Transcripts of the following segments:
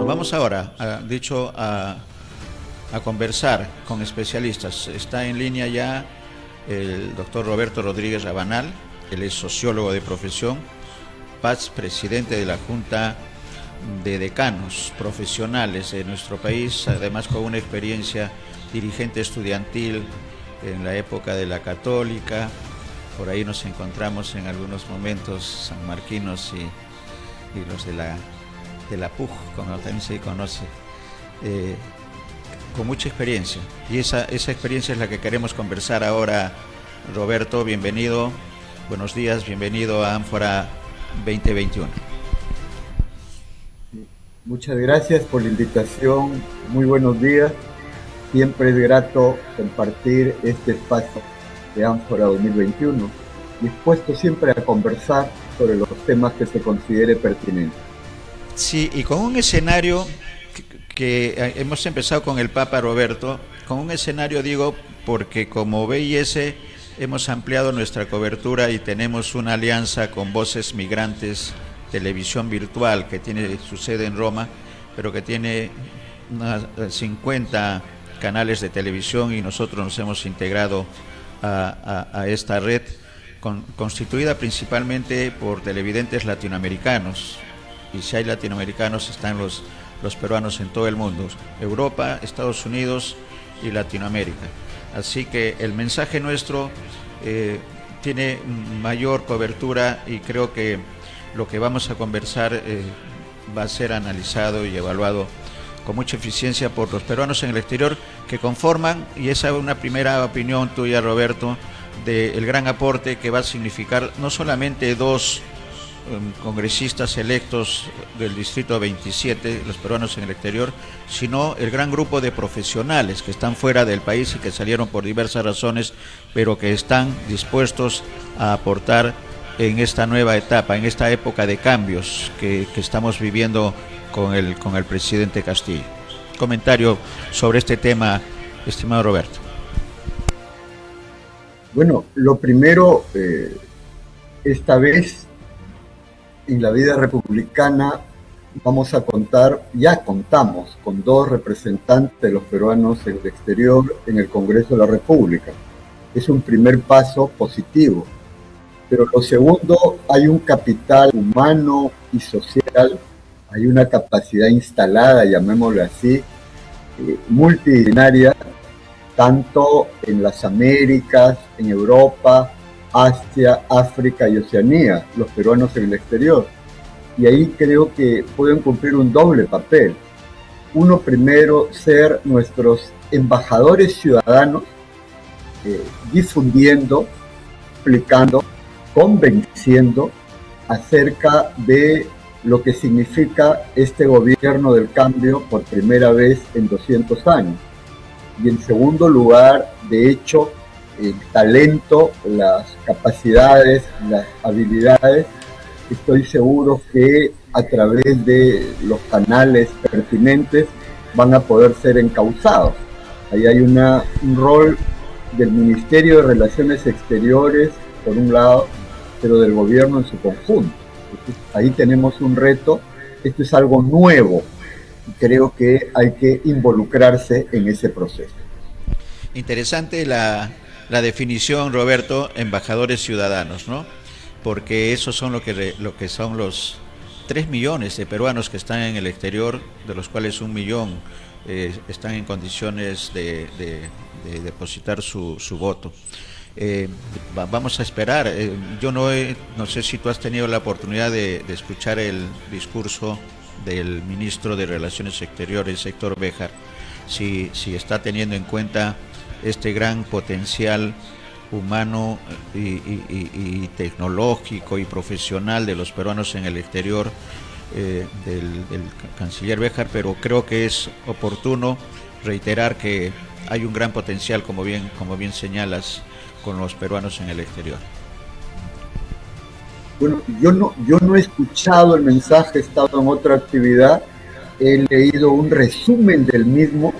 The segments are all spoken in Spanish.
Vamos ahora, a conversar con especialistas. Está en línea ya el doctor Roberto Rodríguez Rabanal, él es sociólogo de profesión, presidente de la Junta de Decanos Profesionales de nuestro país, además con una experiencia dirigente estudiantil en la época de la Católica. Por ahí nos encontramos en algunos momentos sanmarquinos y los de la PUC, como también se conoce, con mucha experiencia. Y esa experiencia es la que queremos conversar ahora. Roberto, bienvenido, buenos días, bienvenido a Ánfora 2021. Muchas gracias por la invitación, muy buenos días. Siempre es grato compartir este espacio de Ánfora 2021, dispuesto siempre a conversar sobre los temas que se considere pertinentes. Sí, y con un escenario que hemos empezado con el Papa Roberto, con un escenario digo porque como BIS hemos ampliado nuestra cobertura y tenemos una alianza con Voces Migrantes, televisión virtual que tiene su sede en Roma, pero que tiene unas 50 canales de televisión, y nosotros nos hemos integrado a esta red constituida principalmente por televidentes latinoamericanos. Y si hay latinoamericanos, están los peruanos en todo el mundo, Europa, Estados Unidos y Latinoamérica. Así que el mensaje nuestro tiene mayor cobertura, y creo que lo que vamos a conversar va a ser analizado y evaluado con mucha eficiencia por los peruanos en el exterior, que conforman, y esa es una primera opinión tuya, Roberto, del gran aporte que va a significar no solamente dos congresistas electos del Distrito 27, los peruanos en el exterior, sino el gran grupo de profesionales que están fuera del país y que salieron por diversas razones, pero que están dispuestos a aportar en esta nueva etapa, en esta época de cambios que estamos viviendo con el presidente Castillo. Comentario sobre este tema, estimado Roberto. Bueno, lo primero, esta vez en la vida republicana ya contamos con dos representantes de los peruanos en el exterior en el Congreso de la República. Es un primer paso positivo. Pero lo segundo, hay un capital humano y social, hay una capacidad instalada, llamémoslo así, multidisciplinaria, tanto en las Américas, en Europa, Asia, África y Oceanía, los peruanos en el exterior. Y ahí creo que pueden cumplir un doble papel. Uno, primero, ser nuestros embajadores ciudadanos, difundiendo, explicando, convenciendo acerca de lo que significa este gobierno del cambio por primera vez en 200 años. Y en segundo lugar, de hecho, el talento, las capacidades, las habilidades, estoy seguro que a través de los canales pertinentes van a poder ser encauzados. Ahí hay un rol del Ministerio de Relaciones Exteriores, por un lado, pero del gobierno en su conjunto. Entonces, ahí tenemos un reto. Esto es algo nuevo y creo que hay que involucrarse en ese proceso. Interesante la definición, Roberto, embajadores ciudadanos, ¿no? Porque esos son lo que son los 3 millones de peruanos que están en el exterior, de los cuales 1 millón están en condiciones de depositar su voto. Vamos a esperar. Yo no sé si tú has tenido la oportunidad de escuchar el discurso del ministro de Relaciones Exteriores, Héctor Béjar, si está teniendo en cuenta este gran potencial humano y tecnológico y profesional de los peruanos en el exterior, del canciller Béjar, pero creo que es oportuno reiterar que hay un gran potencial, como bien señalas, con los peruanos en el exterior. Bueno, yo no he escuchado el mensaje, he estado en otra actividad, he leído un resumen del mismo,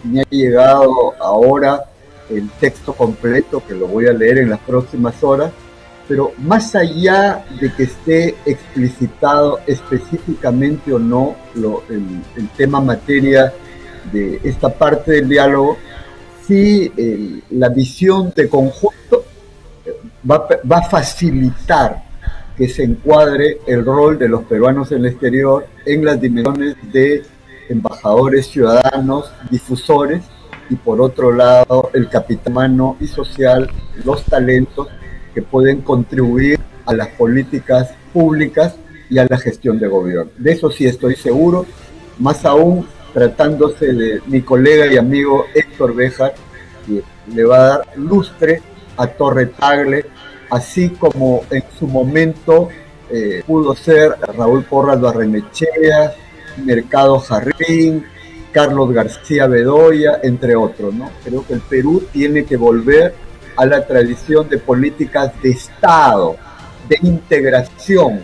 me ha llegado ahora el texto completo, que lo voy a leer en las próximas horas, Pero más allá de que esté explicitado específicamente o no el tema materia de esta parte del diálogo, sí la visión de conjunto va a facilitar que se encuadre el rol de los peruanos en el exterior en las dimensiones de embajadores, ciudadanos, difusores, y por otro lado el capital humano y social, los talentos que pueden contribuir a las políticas públicas y a la gestión de gobierno. De eso sí estoy seguro, más aún tratándose de mi colega y amigo Héctor Béjar, que le va a dar lustre a Torre Tagle, así como en su momento pudo ser Raúl Porras Barrenechea, Mercado Jarrín, Carlos García Bedoya, entre otros, ¿no? Creo que el Perú tiene que volver a la tradición de políticas de Estado, de integración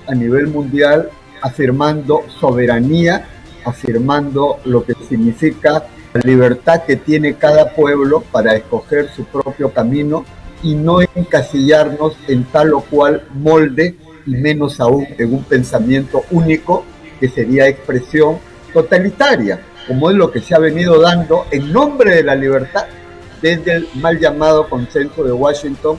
a nivel mundial, afirmando soberanía, afirmando lo que significa la libertad que tiene cada pueblo para escoger su propio camino y no encasillarnos en tal o cual molde, y menos aún en un pensamiento único que sería expresión totalitaria, como es lo que se ha venido dando en nombre de la libertad desde el mal llamado Consenso de Washington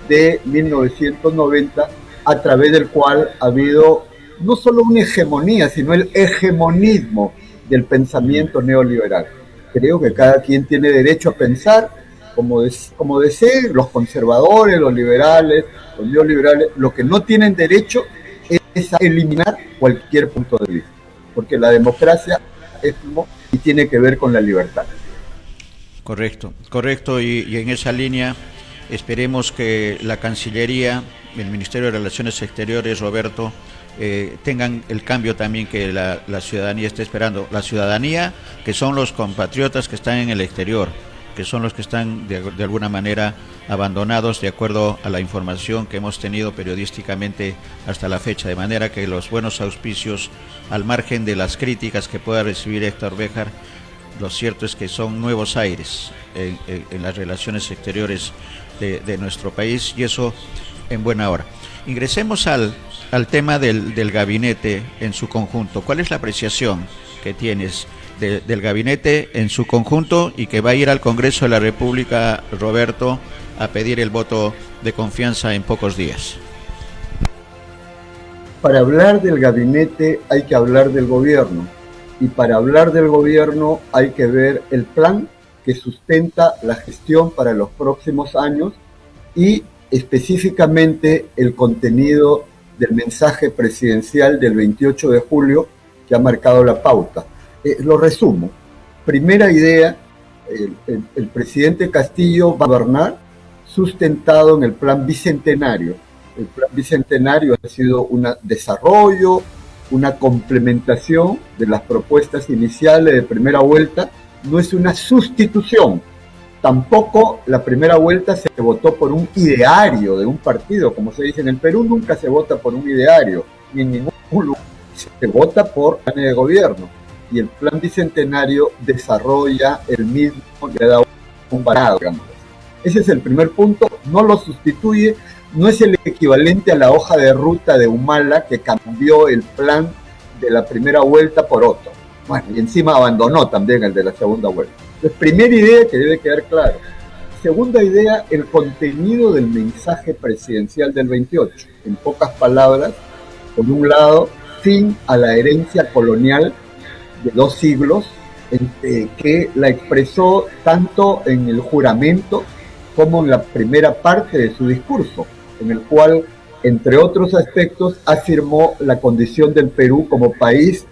de 1990, a través del cual ha habido no solo una hegemonía, sino el hegemonismo del pensamiento neoliberal. Creo que cada quien tiene derecho a pensar como desee, los conservadores, los liberales, los neoliberales. Lo que no tienen derecho es a eliminar cualquier punto de vista, porque la democracia es y tiene que ver con la libertad. Correcto, y en esa línea esperemos que la Cancillería, el Ministerio de Relaciones Exteriores, Roberto, tengan el cambio también que la ciudadanía está esperando. La ciudadanía, que son los compatriotas que están en el exterior, que son los que están de alguna manera abandonados, de acuerdo a la información que hemos tenido periodísticamente hasta la fecha, de manera que los buenos auspicios, al margen de las críticas que pueda recibir Héctor Béjar, lo cierto es que son nuevos aires en las relaciones exteriores de nuestro país, y eso en buena hora. Ingresemos al tema del gabinete en su conjunto. ¿Cuál es la apreciación que tienes del gabinete en su conjunto y que va a ir al Congreso de la República, Roberto, a pedir el voto de confianza en pocos días? Para hablar del gabinete hay que hablar del gobierno, y para hablar del gobierno hay que ver el plan que sustenta la gestión para los próximos años y específicamente el contenido del mensaje presidencial del 28 de julio que ha marcado la pauta. Lo resumo. Primera idea, el presidente Castillo va a gobernar sustentado en el plan bicentenario. El plan bicentenario ha sido un desarrollo, una complementación de las propuestas iniciales de primera vuelta, no es una sustitución. Tampoco la primera vuelta se votó por un ideario de un partido, como se dice en el Perú, nunca se vota por un ideario, ni en ningún lugar, se vota por plan de gobierno. Y el plan bicentenario desarrolla el mismo, le da un varado, digamos. Ese es el primer punto, no lo sustituye, no es el equivalente a la hoja de ruta de Humala que cambió el plan de la primera vuelta por otro. Bueno, y encima abandonó también el de la segunda vuelta. Entonces, primera idea que debe quedar claro. Segunda idea, el contenido del mensaje presidencial del 28. En pocas palabras, por un lado, fin a la herencia colonial de 2 siglos, que la expresó tanto en el juramento como en la primera parte de su discurso, en el cual, entre otros aspectos, afirmó la condición del Perú como país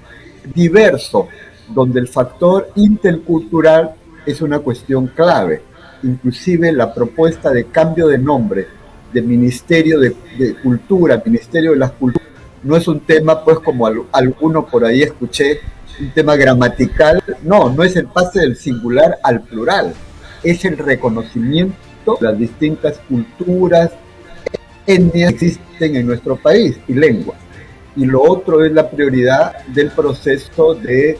diverso, donde el factor intercultural es una cuestión clave. Inclusive la propuesta de cambio de nombre de Ministerio de Cultura, Ministerio de las Culturas, no es un tema, pues, como alguno por ahí escuché, un tema gramatical. No es el pase del singular al plural, es el reconocimiento de las distintas culturas, etnias que existen en nuestro país y lenguas. Y lo otro es la prioridad del proceso de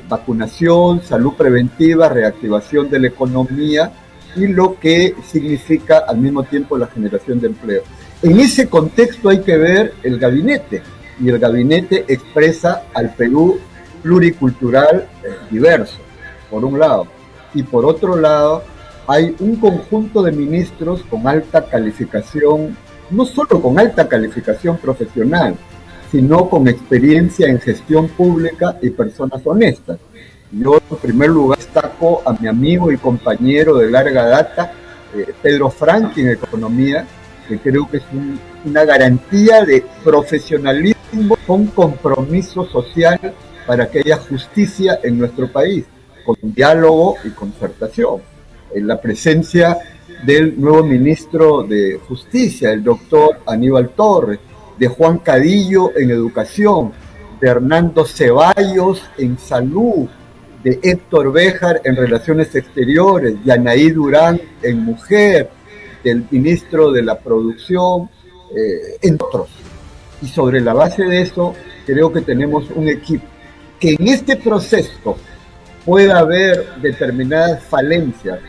vacunación, salud preventiva, reactivación de la economía y lo que significa al mismo tiempo la generación de empleo. En ese contexto hay que ver el gabinete, y el gabinete expresa al Perú pluricultural diverso, por un lado, y por otro lado hay un conjunto de ministros con alta calificación, no solo con alta calificación profesional, sino con experiencia en gestión pública y personas honestas. Yo en primer lugar destaco a mi amigo y compañero de larga data, Pedro Franqui en Economía, que creo que es una garantía de profesionalismo con compromiso social para que haya justicia en nuestro país, con diálogo y concertación. En la presencia del nuevo ministro de Justicia, el doctor Aníbal Torres, de Juan Cadillo en Educación, de Hernando Ceballos en Salud, de Héctor Béjar en Relaciones Exteriores, de Anaí Durán en Mujer, del ministro de la Producción, entre otros. Y sobre la base de eso, creo que tenemos un equipo que en este proceso pueda haber determinadas falencias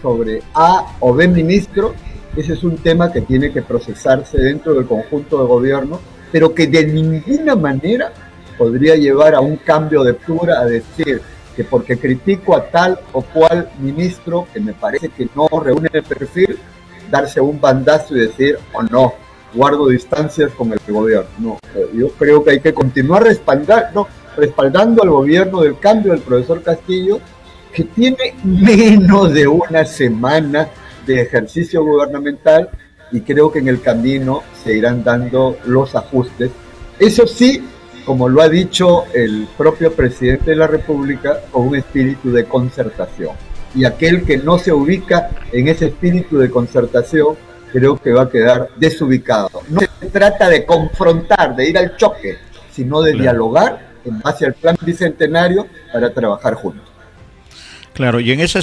sobre A o B ministro. Ese es un tema que tiene que procesarse dentro del conjunto de gobierno, pero que de ninguna manera podría llevar a un cambio de postura, a decir que porque critico a tal o cual ministro que me parece que no reúne el perfil, darse un bandazo y decir, o no, guardo distancias con el gobierno. No, yo creo que hay que continuar respaldando al gobierno del cambio del profesor Castillo, que tiene menos de una semana de ejercicio gubernamental, y creo que en el camino se irán dando los ajustes. Eso sí, como lo ha dicho el propio presidente de la República, con un espíritu de concertación. Y aquel que no se ubica en ese espíritu de concertación, creo que va a quedar desubicado. No se trata de confrontar, de ir al choque, sino de dialogar en base al plan bicentenario para trabajar juntos. Claro, y en esa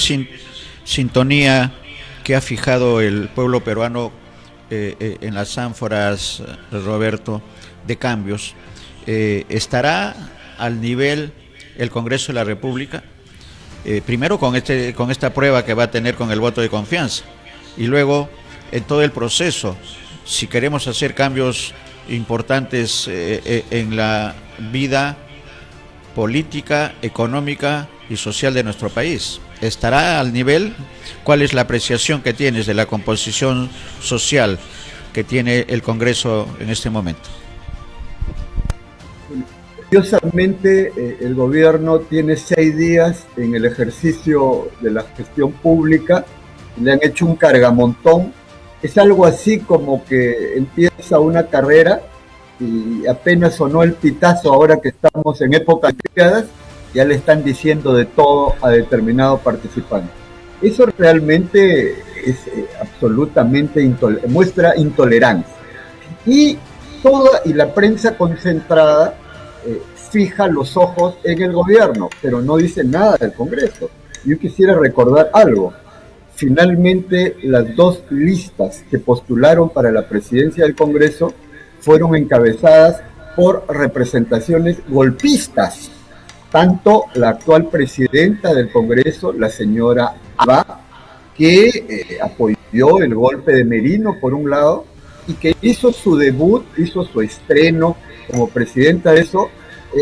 sintonía que ha fijado el pueblo peruano en las ánforas, Roberto, de cambios, ¿estará al nivel el Congreso de la República? Primero con esta prueba que va a tener con el voto de confianza, y luego en todo el proceso, si queremos hacer cambios importantes en la vida política, económica y social de nuestro país. ¿Estará al nivel? ¿Cuál es la apreciación que tienes de la composición social que tiene el Congreso en este momento? Curiosamente, el gobierno tiene 6 días en el ejercicio de la gestión pública, le han hecho un cargamontón. Es algo así como que empieza una carrera y apenas sonó el pitazo, ahora que estamos en épocas criadas, ya le están diciendo de todo a determinado participante. Eso realmente es absolutamente muestra intolerancia. Y la prensa concentrada fija los ojos en el gobierno, pero no dice nada del Congreso. Yo quisiera recordar algo. Finalmente, las 2 listas que postularon para la presidencia del Congreso fueron encabezadas por representaciones golpistas. Tanto la actual presidenta del Congreso, la señora Abba, que apoyó el golpe de Merino por un lado, y que hizo su debut, hizo su estreno como presidenta de eso,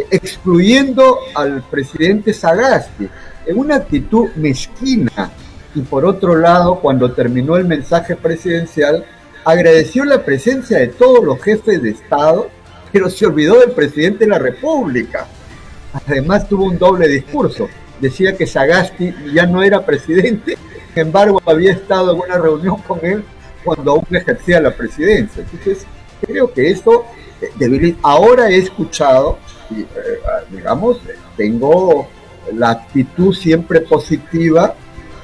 excluyendo al presidente Sagasti, en una actitud mezquina. Y por otro lado, cuando terminó el mensaje presidencial, agradeció la presencia de todos los jefes de Estado, pero se olvidó del presidente de la República. Además tuvo un doble discurso. Decía que Sagasti ya no era presidente, sin embargo había estado en una reunión con él cuando aún ejercía la presidencia. Entonces, creo que esto debería... Ahora he escuchado, y, digamos, tengo la actitud siempre positiva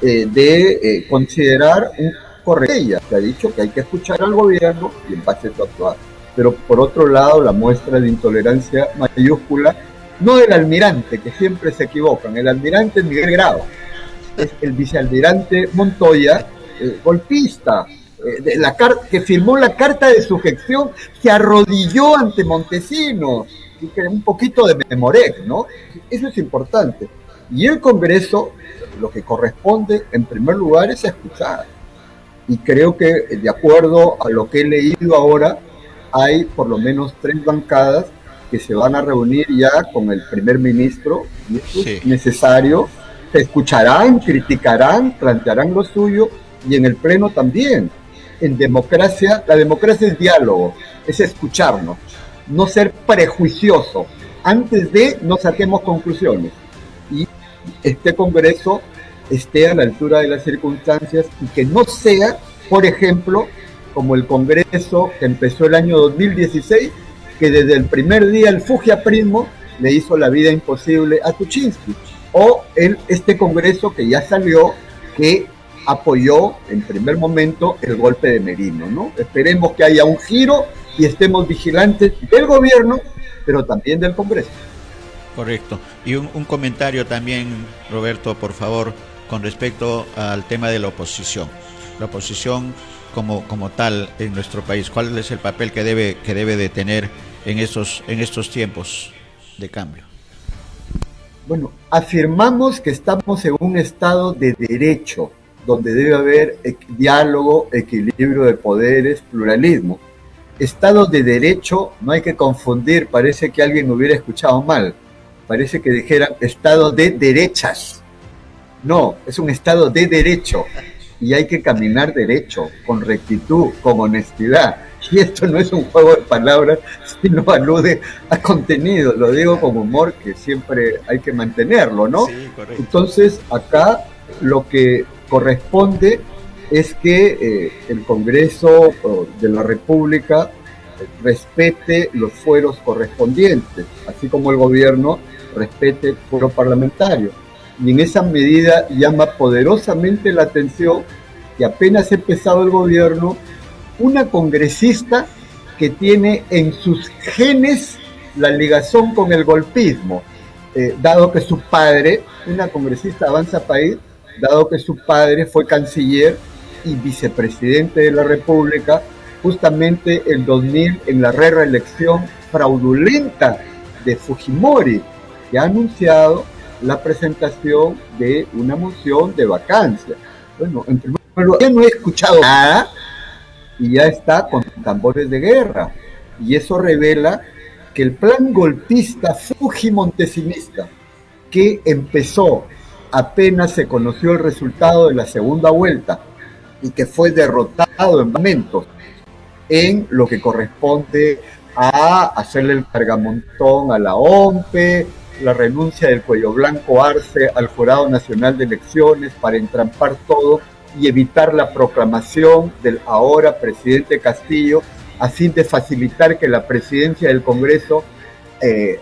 de considerar un correcto. Ella que ha dicho que hay que escuchar al gobierno y en base a eso actuar. Pero por otro lado, la muestra de intolerancia mayúscula, no del almirante, que siempre se equivocan, el almirante es Miguel Grau, es el vicealmirante Montoya, golpista, que firmó la carta de sujeción, se arrodilló ante Montesinos, y que un poquito de Memorec, ¿no? Eso es importante. Y el Congreso, lo que corresponde en primer lugar es escuchar. Y creo que, de acuerdo a lo que he leído ahora, hay por lo menos 3 bancadas que se van a reunir ya con el primer ministro, y eso Sí. es necesario. Se escucharán, criticarán, plantearán lo suyo, y en el pleno también. En democracia, la democracia es diálogo, es escucharnos, no ser prejuicioso. Antes de, no saquemos conclusiones. Y este Congreso esté a la altura de las circunstancias y que no sea, por ejemplo, como el Congreso que empezó el año 2016, que desde el primer día el fujiaprismo le hizo la vida imposible a Tuchinski, o este Congreso que ya salió, que apoyó en primer momento el golpe de Merino, ¿no? Esperemos que haya un giro y estemos vigilantes del gobierno, pero también del Congreso. Correcto. Y un comentario también, Roberto, por favor, con respecto al tema de la oposición. La oposición como tal en nuestro país, ¿cuál es el papel que debe de tener en estos tiempos de cambio? Bueno, afirmamos que estamos en un estado de derecho, donde debe haber diálogo, equilibrio de poderes, pluralismo. Estado de derecho no hay que confundir, parece que alguien hubiera escuchado mal, parece que dijeran estado de derechas. No, es un estado de derecho y hay que caminar derecho, con rectitud, con honestidad. Y esto no es un juego de palabras, sino alude a contenido. Lo digo con humor, que siempre hay que mantenerlo, ¿no? Sí, correcto. Entonces, acá lo que corresponde es que el Congreso de la República respete los fueros correspondientes, así como el gobierno respete el fuero parlamentario. Y en esa medida llama poderosamente la atención que apenas ha empezado el gobierno, una congresista que tiene en sus genes la ligación con el golpismo, dado que su padre, una congresista de Avanza País, dado que su padre fue canciller y vicepresidente de la República, justamente el 2000 en la reelección fraudulenta de Fujimori, que ha anunciado la presentación de una moción de vacancia. Bueno, en primer lugar, ya no he escuchado nada y ya está con tambores de guerra. Y eso revela que el plan golpista fujimontesinista, que empezó apenas se conoció el resultado de la segunda vuelta y que fue derrotado en momentos en lo que corresponde a hacerle el cargamontón a la OMPE, la renuncia del Cuello Blanco Arce al Jurado Nacional de Elecciones para entrampar todo y evitar la proclamación del ahora presidente Castillo, a fin de facilitar que la presidencia del Congreso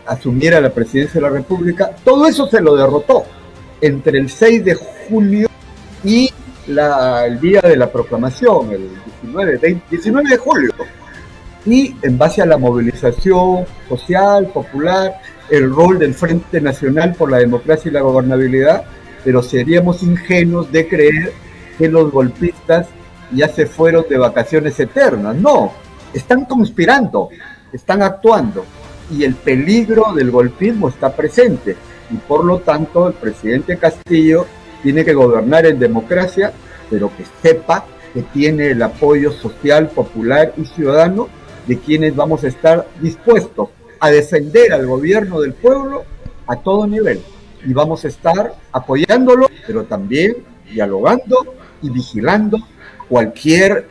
asumiera la presidencia de la República. Todo eso se lo derrotó entre el 6 de junio y el día de la proclamación, el 19 de julio. Y en base a la movilización social, popular, el rol del Frente Nacional por la Democracia y la Gobernabilidad, pero seríamos ingenuos de creer que los golpistas ya se fueron de vacaciones eternas. No, están conspirando, están actuando, y el peligro del golpismo está presente, y por lo tanto el presidente Castillo tiene que gobernar en democracia, pero que sepa que tiene el apoyo social, popular y ciudadano de quienes vamos a estar dispuestos a defender al gobierno del pueblo a todo nivel, y vamos a estar apoyándolo, pero también dialogando y vigilando cualquier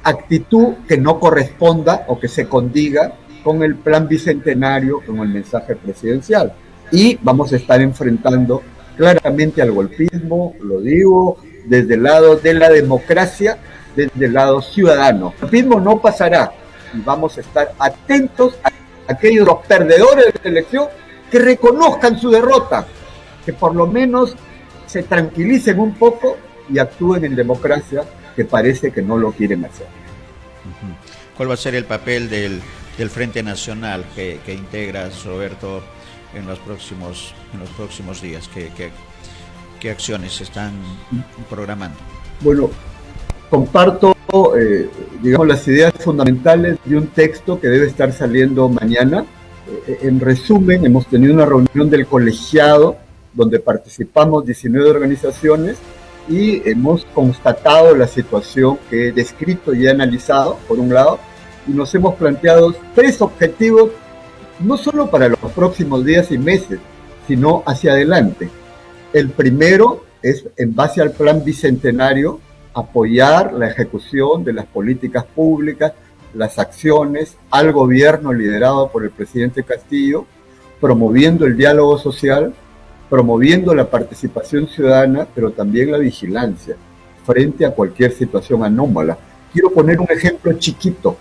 actitud que no corresponda o que se condiga con el plan bicentenario, con el mensaje presidencial. Y vamos a estar enfrentando claramente al golpismo, lo digo, desde el lado de la democracia, desde el lado ciudadano. El golpismo no pasará, y vamos a estar atentos a aquellos los perdedores de la elección que reconozcan su derrota, que por lo menos se tranquilicen un poco y actúen en democracia, que parece que no lo quieren hacer. ¿Cuál va a ser el papel del Frente Nacional que integras, Roberto, en los próximos días? ¿Qué acciones se están programando? Bueno, comparto digamos, las ideas fundamentales de un texto que debe estar saliendo mañana. En resumen, hemos tenido una reunión del colegiado donde participamos 19 organizaciones y hemos constatado la situación que he descrito y he analizado, por un lado, y nos hemos planteado 3 objetivos, no solo para los próximos días y meses, sino hacia adelante. El primero es, en base al plan bicentenario, apoyar la ejecución de las políticas públicas, las acciones al gobierno liderado por el presidente Castillo, promoviendo el diálogo social, promoviendo la participación ciudadana, pero también la vigilancia frente a cualquier situación anómala. Quiero poner un ejemplo chiquito.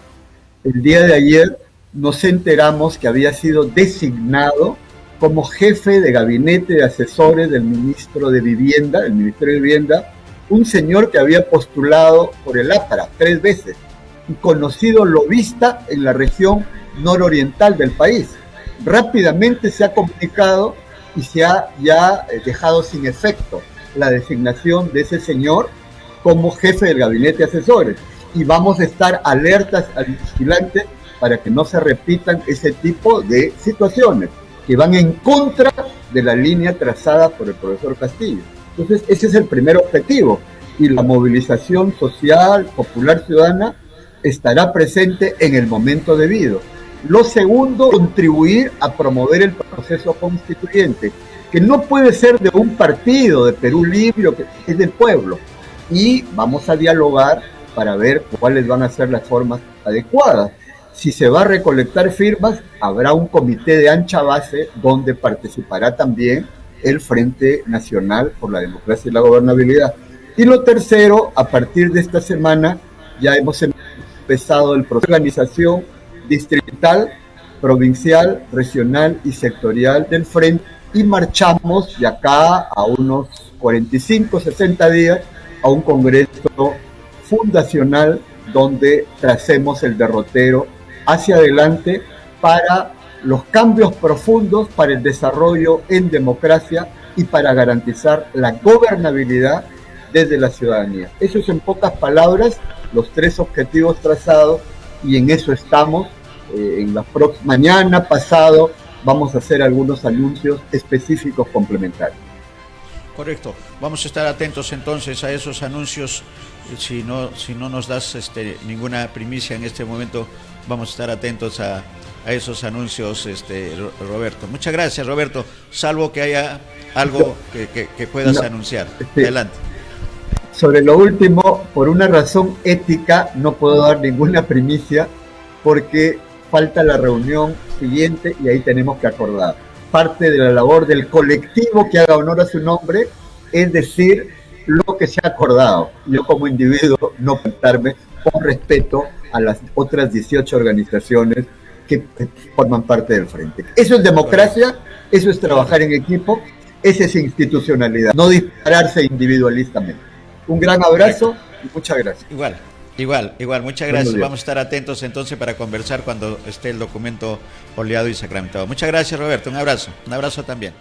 El día de ayer nos enteramos que había sido designado como jefe de gabinete de asesores del ministro de Vivienda, del Ministerio de Vivienda, un señor que había postulado por el APRA 3 veces y conocido lobista en la región nororiental del país. Rápidamente se ha comunicado y se ha ya dejado sin efecto la designación de ese señor como jefe del gabinete de asesores. Y vamos a estar alertas al vigilante para que no se repitan ese tipo de situaciones que van en contra de la línea trazada por el profesor Castillo. Entonces, ese es el primer objetivo. Y la movilización social, popular, ciudadana estará presente en el momento debido. Lo segundo, contribuir a promover el proceso constituyente, que no puede ser de un partido, de Perú Libre, que es del pueblo. Y vamos a dialogar para ver cuáles van a ser las formas adecuadas. Si se va a recolectar firmas, habrá un comité de ancha base donde participará también el Frente Nacional por la Democracia y la Gobernabilidad. Y lo tercero, a partir de esta semana ya hemos empezado el proceso de organización distrital, provincial, regional y sectorial del Frente y marchamos de acá a unos 45, 60 días a un congreso fundacional donde tracemos el derrotero hacia adelante para los cambios profundos, para el desarrollo en democracia y para garantizar la gobernabilidad desde la ciudadanía. Eso es, en pocas palabras, los 3 objetivos trazados y en eso estamos. Mañana, pasado, vamos a hacer algunos anuncios específicos complementarios. Correcto. Vamos a estar atentos entonces a esos anuncios. Si no nos das ninguna primicia en este momento, vamos a estar atentos a esos anuncios, Roberto. Muchas gracias, Roberto. Salvo que haya algo que puedas anunciar. Adelante. Sobre lo último, por una razón ética, no puedo dar ninguna primicia porque falta la reunión siguiente y ahí tenemos que acordar. Parte de la labor del colectivo que haga honor a su nombre es decir lo que se ha acordado. Yo como individuo no contarme con respeto a las otras 18 organizaciones que forman parte del Frente. Eso es democracia, eso es trabajar en equipo, esa es institucionalidad, no dispararse individualistamente. Un gran abrazo y muchas gracias. Igual, muchas gracias. Vamos a estar atentos entonces para conversar cuando esté el documento oleado y sacramentado. Muchas gracias, Roberto, un abrazo también.